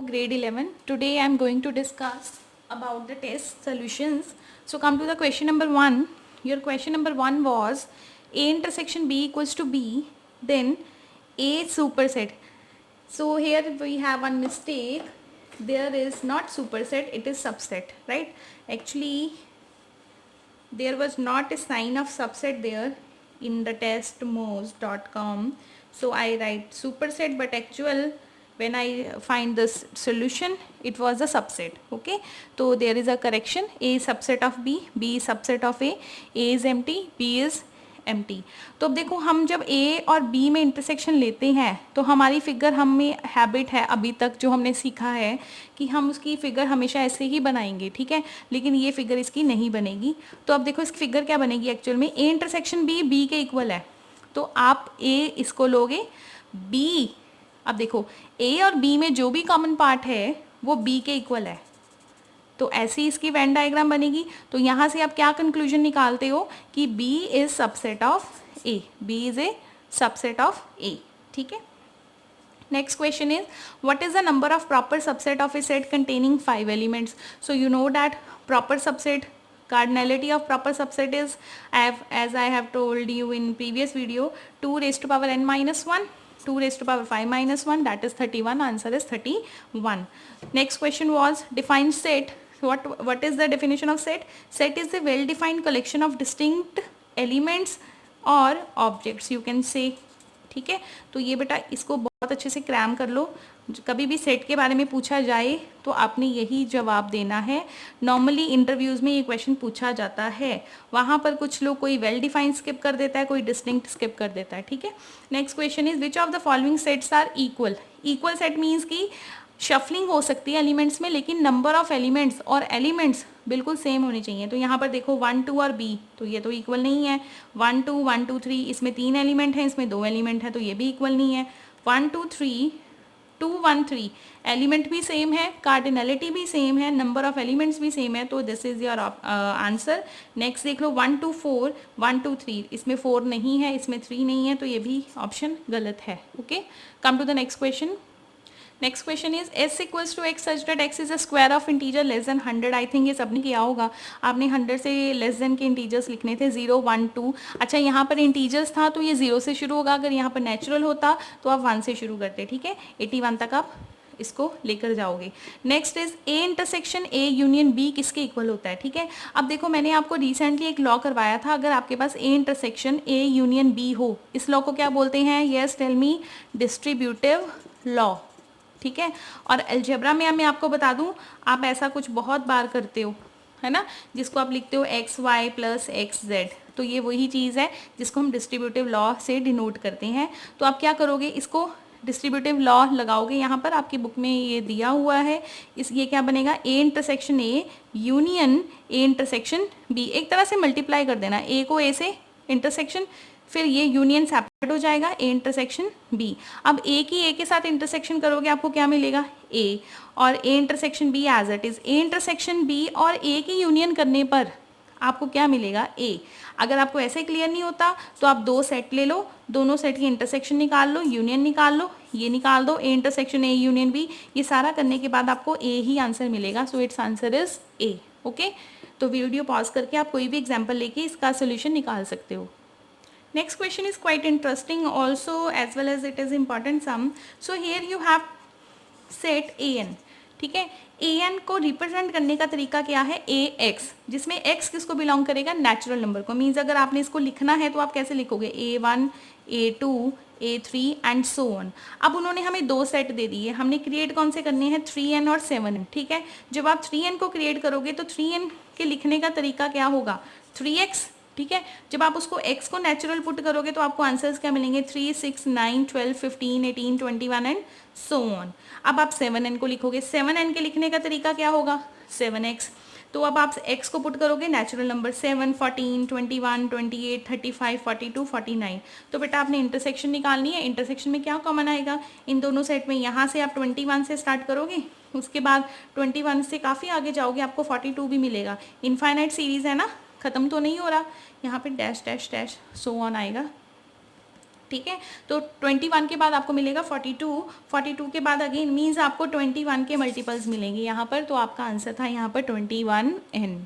grade 11. Today I am going to discuss about the test solutions. So come to the question number 1. Your question number 1 was A intersection B equals to B, then A superset. So here we have one mistake. There is not superset, it is subset, right? Actually there was not a sign of subset there in the testmos.com, so I write superset, but actual when I find this solution it was a subset. Okay, so there is a correction. A subset of B, B is subset of A is empty, B is empty. तो अब देखो हम जब ए और B में intersection लेते हैं तो हमारी फिगर हमें हैबिट है अभी तक जो हमने सीखा है कि हम उसकी फिगर हमेशा ऐसे ही बनाएंगे, ठीक है, लेकिन ये फिगर इसकी नहीं बनेगी. तो अब देखो इसकी फिगर क्या बनेगी एक्चुअल में, ए इंटरसेक्शन बी बी के इक्वल है, तो आप ए इसको लोगे, बी, अब देखो ए और बी में जो भी कॉमन पार्ट है वो बी के इक्वल है, तो ऐसी इसकी वेन डायग्राम बनेगी. तो यहाँ से आप क्या कंक्लूजन निकालते हो कि B is subset of A, B is a subset of A. ठीक है. Next question is what is the number of proper subset of A set containing 5 elements. So you know that proper subset, cardinality of proper subset is, as I have told you in previous video, 2 raised to power n minus 1, 2 raised to power 5 minus 1, that is 31. Answer is 31. Next question was define set. What is the definition of set? Set is a well defined collection of distinct elements or objects, you can say. ठीक है, तो ये बेटा इसको बहुत अच्छे से cram कर लो. कभी भी सेट के बारे में पूछा जाए तो आपने यही जवाब देना है. नॉर्मली इंटरव्यूज़ में ये क्वेश्चन पूछा जाता है, वहाँ पर कुछ लोग कोई वेल डिफाइंड स्किप कर देता है, कोई डिस्टिंक्ट स्किप कर देता है. ठीक है. Next question is which of the following sets are equal. Equal set means कि शफलिंग हो सकती है एलिमेंट्स में, लेकिन नंबर ऑफ एलिमेंट्स और एलिमेंट्स बिल्कुल सेम होने चाहिए. तो यहाँ पर देखो 1 2 और बी, तो ये तो इक्वल नहीं है. 1 2 1 2 3, इसमें 3 एलिमेंट हैं, इसमें 2 एलिमेंट है, तो ये भी इक्वल नहीं है. 1 2 3 2 1 3, एलिमेंट भी सेम है, कार्डिनलिटी भी सेम है, नंबर ऑफ एलिमेंट्स भी सेम है, तो this is your answer. Next देख लो 1 2 4 1 2 3, इसमें 4 नहीं है, इसमें 3 नहीं है, तो ये भी ऑप्शन गलत है. Okay, come to the next question. Next question is s equals to x such that x is a square of integer less than 100. I think ये सबने किया होगा. आपने 100 से लेस देन के इंटीजर्स लिखने थे, 0 1 2. अच्छा, यहाँ पर इंटीजर्स था तो ये 0 से शुरू होगा. अगर यहाँ पर नेचुरल होता तो आप 1 से शुरू करते. ठीक है, 81 तक आप इसको लेकर जाओगे. Next is A intersection A union B किसके इक्वल होता है. ठीक है, अब देखो मैंने आपको रिसेंटली एक लॉ करवाया था. अगर आपके पास A intersection A union B हो, इस लॉ को क्या बोलते हैं. Yes tell me. Distributive law. ठीक है, और अलजेब्रा में मैं आपको बता दूं, आप ऐसा कुछ बहुत बार करते हो, है ना, जिसको आप लिखते हो x y plus x z. तो ये वही चीज़ है जिसको हम डिस्ट्रीब्यूटिव लॉ से डिनोट करते हैं. तो आप क्या करोगे, इसको डिस्ट्रीब्यूटिव लॉ लगाओगे. यहाँ पर आपकी बुक में ये दिया हुआ है. ये क्या बनेगा, A intersection A union A intersection B. एक तरह से मल्टीप्लाई कर देना, ए को ए से इंटरसेक्शन, फिर ये यूनियन सेपरेट हो जाएगा, ए इंटरसेक्शन बी. अब ए की ए के साथ इंटरसेक्शन करोगे, आपको क्या मिलेगा, ए, और A intersection B as it is. A intersection B और ए की यूनियन करने पर आपको क्या मिलेगा, ए. अगर आपको ऐसे क्लियर नहीं होता तो आप 2 सेट ले लो, दोनों सेट की इंटरसेक्शन निकाल लो, यूनियन निकाल लो, ये निकाल दो, A intersection A union B. ये सारा करने के बाद आपको ए ही आंसर मिलेगा. So it's answer is a. Okay, तो वीडियो पॉज करके आप कोई भी एग्जाम्पल लेके इसका सोल्यूशन निकाल सकते हो. Next question is quite interesting also, as well as it is important sum. So here you have set an. ठीक है, an को रिप्रेजेंट करने का तरीका क्या है, ax, जिसमें x किसको बिलोंग करेगा, नेचुरल नंबर को. मीन्स अगर आपने इसको लिखना है तो आप कैसे लिखोगे, a1 a2 a3 and so on. अब उन्होंने हमें 2 सेट दे दिए, हमने क्रिएट कौन से करने हैं, 3n और 7n. ठीक है, जब आप 3n को क्रिएट करोगे तो 3n के लिखने का तरीका क्या होगा, 3x. ठीक है, जब आप उसको x को नेचुरल पुट करोगे तो आपको आंसर्स क्या मिलेंगे, 3 6 9 12 15 18 21 एंड सो ऑन. अब आप 7n को लिखोगे, 7n के लिखने का तरीका क्या होगा, 7x. तो अब आप x को पुट करोगे नेचुरल नंबर, 7 14 21 28 35 42 49. तो बेटा आपने इंटरसेक्शन निकालनी है. इंटरसेक्शन में क्या कॉमन आएगा इन दोनों सेट में, यहाँ से आप 21 से स्टार्ट करोगे, उसके बाद 21 से काफ़ी आगे जाओगे, आपको 42 भी मिलेगा. इनफाइनाइट सीरीज़ है ना, ख़त्म तो नहीं हो रहा. यहाँ पे dash dash dash so on आएगा. ठीक है। तो 21 के बाद आपको मिलेगा 42, 42 के बाद अगेन मीन्स आपको 21 के मल्टीपल्स मिलेंगे यहाँ पर, तो आपका आंसर था यहाँ पर 21n।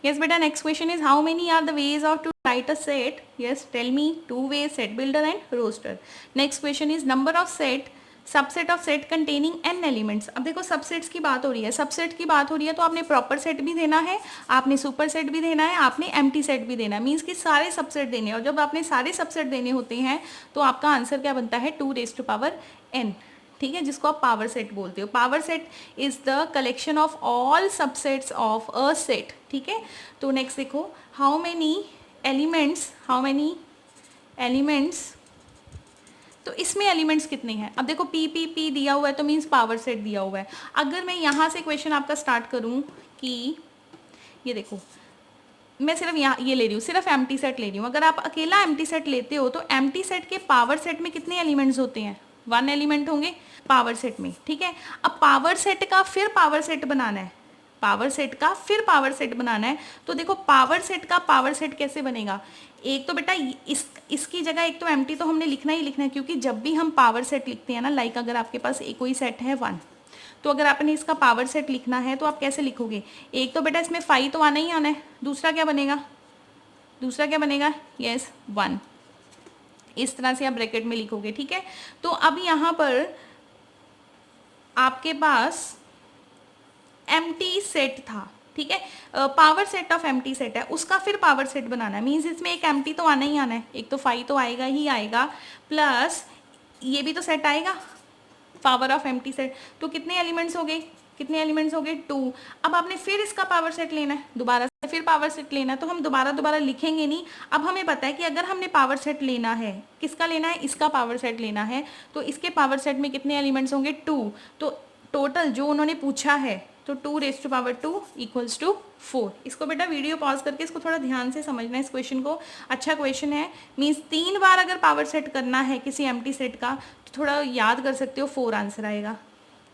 Yes beta, next question is how many are the ways of to write a set? Yes, tell me. 2 ways, set builder and roster. Next question is number of set, subset of set containing n elements. अब देखो subsets की बात हो रही है, subset की बात हो रही है तो आपने प्रॉपर सेट भी देना है, आपने सुपर सेट भी देना है, आपने एम्प्टी सेट भी देना है, मीन्स कि सारे सबसेट देने हैं। और जब आपने सारे सबसेट देने होते हैं तो आपका आंसर क्या बनता है 2n, ठीक है, जिसको आप पावर सेट बोलते हो। Power set is the collection of all subsets of a set, ठीक है। तो नेक्स्ट देखो हाउ मेनी एलिमेंट्स, तो इसमें एलिमेंट्स कितने हैं। अब देखो पी पी पी दिया हुआ है तो मीन्स पावर सेट दिया हुआ है। अगर मैं यहाँ से क्वेश्चन आपका स्टार्ट करूँ कि ये देखो मैं सिर्फ यहाँ ये ले रही हूँ, सिर्फ एम्प्टी सेट ले रही हूँ। अगर आप अकेला एम्प्टी सेट लेते हो तो एम्प्टी सेट के पावर सेट में कितने एलिमेंट्स होते हैं, 1 एलिमेंट होंगे पावर सेट में, ठीक है। अब पावर सेट का फिर पावर सेट बनाना है, पावर सेट का फिर पावर सेट बनाना है। तो देखो पावर सेट का पावर सेट कैसे बनेगा, एक तो बेटा इसकी जगह एक तो एम्प्टी तो हमने लिखना ही लिखना है, क्योंकि जब भी हम पावर सेट लिखते हैं ना, लाइक अगर आपके पास एक कोई सेट है 1, तो अगर आपने इसका पावर सेट लिखना है तो आप कैसे लिखोगे, एक तो बेटा इसमें 5 तो आना ही आना है, दूसरा क्या बनेगा, यस 1, इस तरह से आप ब्रैकेट में लिखोगे, ठीक है। तो अब यहाँ पर आपके पास एम्प्टी सेट था, ठीक है, power set of empty set है, उसका फिर पावर सेट बनाना है, मीन्स इसमें एक एम्प्टी तो आना ही आना है, एक तो 5 तो आएगा ही आएगा, प्लस ये भी तो सेट आएगा पावर ऑफ एम्प्टी सेट। तो कितने एलिमेंट्स हो गए 2। अब आपने फिर इसका पावर सेट लेना है, दोबारा से फिर पावर सेट लेना है, तो हम दोबारा लिखेंगे नहीं। अब हमें पता है कि अगर हमने पावर सेट लेना है, किसका लेना है, इसका पावर सेट लेना है, तो इसके पावर सेट में कितने एलिमेंट्स होंगे 2। तो टोटल जो उन्होंने पूछा है तो 2⁻² इक्वल्स टू 4। इसको बेटा वीडियो पॉज करके इसको थोड़ा ध्यान से समझना है, इस क्वेश्चन को, अच्छा क्वेश्चन है। मीन्स 3 बार अगर पावर सेट करना है किसी एम्प्टी सेट का तो थोड़ा याद कर सकते हो, 4 आंसर आएगा,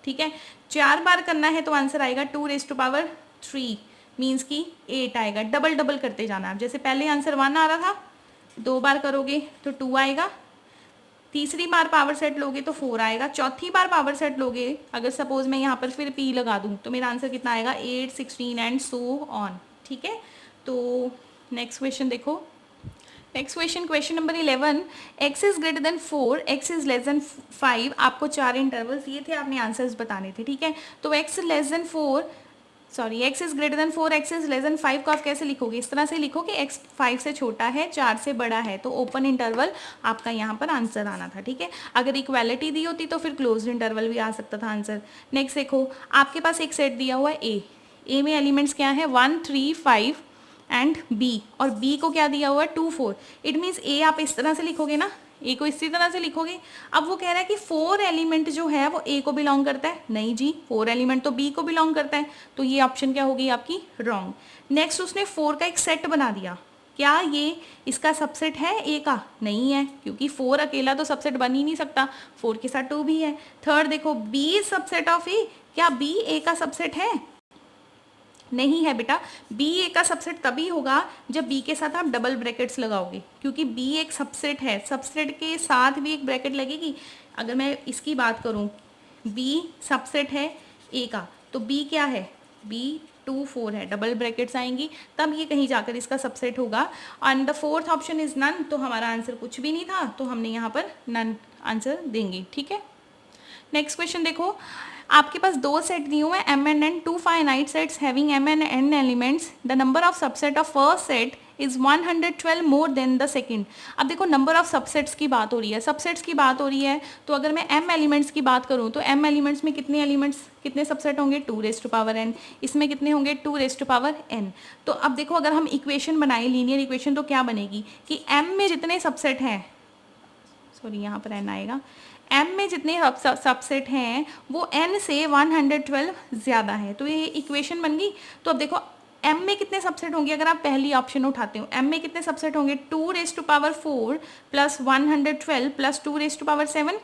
ठीक है। 4 बार करना है तो आंसर आएगा 2⁻3, मीन्स की 8 आएगा। डबल करते जाना आप, जैसे पहले आंसर 1 आ रहा था, 2 बार करोगे तो 2 आएगा, तीसरी बार पावर सेट लोगे तो 4 आएगा, चौथी बार पावर सेट लोगे, अगर सपोज मैं यहाँ पर फिर p लगा दूँ तो मेरा आंसर कितना आएगा 8, 16 एंड सो ऑन, ठीक है। तो नेक्स्ट क्वेश्चन देखो, next question number 11, x is greater than 4, x is less than 5। आपको 4 इंटरवल्स दिए थे, आपने आंसर्स बताने थे, ठीक है। तो x is greater than 4, x is less than 5 को आप कैसे लिखोगे, इस तरह से लिखोगे x 5 से छोटा है, 4 से बड़ा है, तो ओपन इंटरवल आपका यहाँ पर आंसर आना था, ठीक है। अगर इक्वालिटी दी होती तो फिर क्लोज्ड इंटरवल भी आ सकता था आंसर। नेक्स्ट देखो आपके पास एक सेट दिया हुआ है ए में एलिमेंट्स क्या है 1, 3, 5 एंड b, और b को क्या दिया हुआ है 2, 4। इट मीन्स a आप इस तरह से लिखोगे ना, ए को इसी तरह से लिखोगे। अब वो कह रहा है कि 4 एलिमेंट जो है वो ए को बिलोंग करता है, नहीं जी 4 एलिमेंट तो बी को बिलोंग करता है, तो ये ऑप्शन क्या होगी आपकी रॉन्ग। नेक्स्ट उसने 4 का एक सेट बना दिया, क्या ये इसका सबसेट है ए का, नहीं है, क्योंकि 4 अकेला तो सबसेट बन ही नहीं सकता, 4 के साथ 2 भी है। थर्ड देखो बी सबसेट ऑफ ए, क्या बी ए का सबसेट है, नहीं है बेटा, बी ए का सबसेट तभी होगा जब बी के साथ आप डबल ब्रैकेट्स लगाओगे, क्योंकि बी एक सबसेट है, सबसेट के साथ भी एक ब्रैकेट लगेगी। अगर मैं इसकी बात करूं बी सबसेट है ए का, तो बी क्या है, बी 2, 4 है, डबल ब्रैकेट्स आएंगी, तब ये कहीं जाकर इसका सबसेट होगा। And the fourth option is none, तो हमारा आंसर कुछ भी नहीं था, तो हमने यहाँ पर नन आंसर देंगे, ठीक है। नेक्स्ट क्वेश्चन देखो, आपके पास 2 सेट दिए हुए हैं m and n, 2 finite sets having m and n elements, the number of subset of first set is 112 more than the second। अब देखो नंबर ऑफ सबसेट्स की बात हो रही है, सबसेट्स की बात हो रही है, तो अगर मैं m एलिमेंट्स की बात करूँ तो m एलिमेंट्स में कितने सबसेट होंगे 2n, इसमें कितने होंगे 2n। तो अब देखो अगर हम इक्वेशन बनाए लीनियर इक्वेशन तो क्या बनेगी कि m में जितने सबसेट हैं, सॉरी यहाँ पर n आएगा, m में जितने सबसेट हैं वो n से 112 ज़्यादा है, तो ये इक्वेशन बन गई। तो अब देखो m में कितने सबसेट होंगे, अगर आप पहली ऑप्शन उठाते हो m में कितने सबसेट होंगे 2⁴ प्लस 112 प्लस 2⁻7।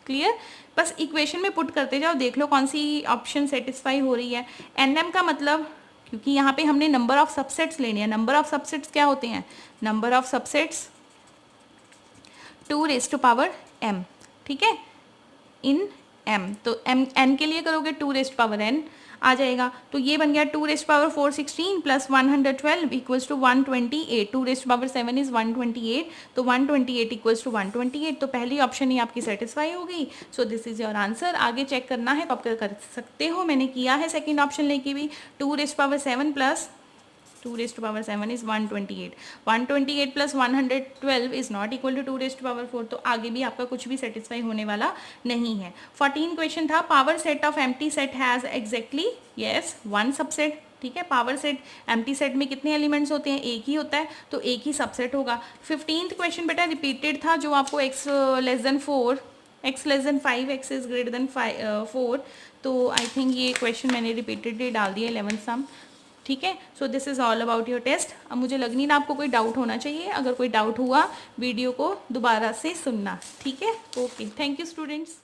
क्लियर, बस इक्वेशन में पुट करते जाओ, देख लो कौन सी ऑप्शन सेटिस्फाई हो रही है। nm का मतलब, क्योंकि यहाँ पे हमने नंबर ऑफ सबसेट्स लेने हैं, नंबर ऑफ सबसेट्स क्या होते हैं, नंबर ऑफ सबसेट्स 2m, ठीक है, इन m, तो n के लिए करोगे 2n आ जाएगा, तो ये बन गया 2⁴16 प्लस 112 इक्वल्स टू 128, 2⁷ इज 128, तो 128 इक्वल्स टू 128, तो पहली ऑप्शन ही आपकी सेटिस्फाई हो गई। So this is your answer. आगे चेक करना है तो आप कर सकते हो, मैंने किया है सेकेंड ऑप्शन लेके भी, 2⁷ plus 2⁷ is 128, 128 plus 112 is not equal to 2⁴, तो आगे भी आपका कुछ भी सेटिस्फाई होने वाला नहीं है। 14 क्वेश्चन था, power set of empty set has exactly yes one subset, ठीक है, पावर सेट एम्प्टी सेट में कितने एलिमेंट्स होते हैं, एक ही होता है, तो एक ही सबसेट होगा। 15th क्वेश्चन बेटा रिपीटेड था, जो आपको x <4, x <5, x is greater than 4, तो आई थिंक ये क्वेश्चन मैंने रिपीटेडली डाल दिया 11th सम, ठीक है। So this is all about your test. अब मुझे लग नहीं ना आपको कोई डाउट होना चाहिए, अगर कोई डाउट हुआ वीडियो को दोबारा से सुनना, ठीक है। Okay, thank you students.